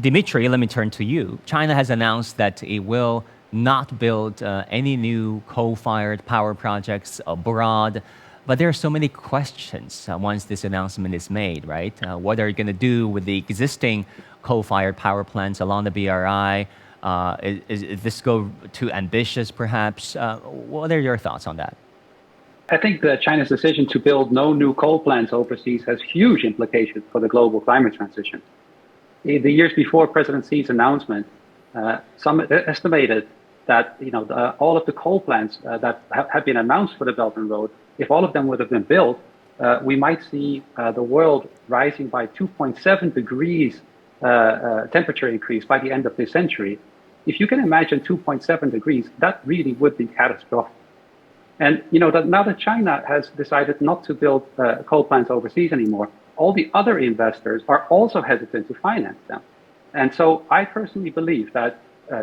Dimitri, let me turn to you. China has announced that it will not build any new coal-fired power projects abroad. But there are so many questions once this announcement is made, right? What are you going to do with the existing coal-fired power plants along the BRI? Is this go too ambitious, perhaps? What are your thoughts on that? I think that China's decision to build no new coal plants overseas has huge implications for the global climate transition. In the years before President Xi's announcement, some estimated that all of the coal plants that have been announced for the Belt and Road, if all of them would have been built, we might see the world rising by 2.7 degrees temperature increase by the end of this century. If you can imagine 2.7 degrees, that really would be catastrophic. And now that China has decided not to build coal plants overseas anymore, all the other investors are also hesitant to finance them. And so I personally believe that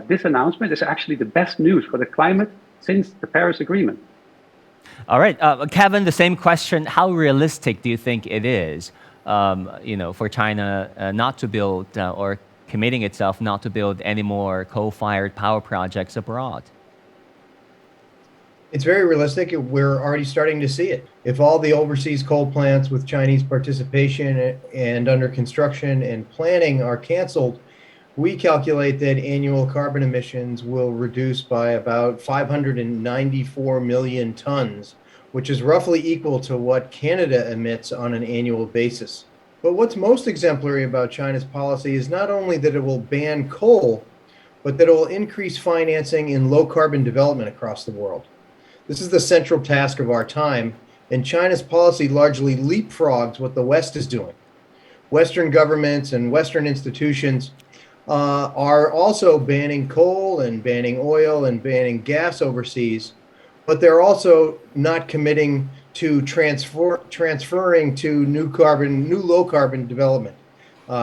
this announcement is actually the best news for the climate since the Paris Agreement. All right, Kevin, the same question. How realistic do you think it is, for China not to build or committing itself not to build any more coal-fired power projects abroad? It's very realistic. We're already starting to see it. If all the overseas coal plants with Chinese participation and under construction and planning are canceled, we calculate that annual carbon emissions will reduce by about 594 million tons, which is roughly equal to what Canada emits on an annual basis. But what's most exemplary about China's policy is not only that it will ban coal, but that it will increase financing in low carbon development across the world. This is the central task of our time, and China's policy largely leapfrogs what the West is doing. Western governments and Western institutions are also banning coal and banning oil and banning gas overseas, but they're also not committing to transferring to new low carbon development.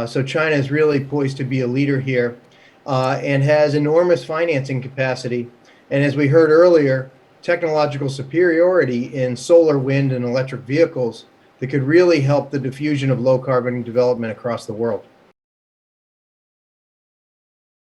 So China is really poised to be a leader here and has enormous financing capacity. And as we heard earlier, technological superiority in solar, wind, and electric vehicles that could really help the diffusion of low carbon development across the world.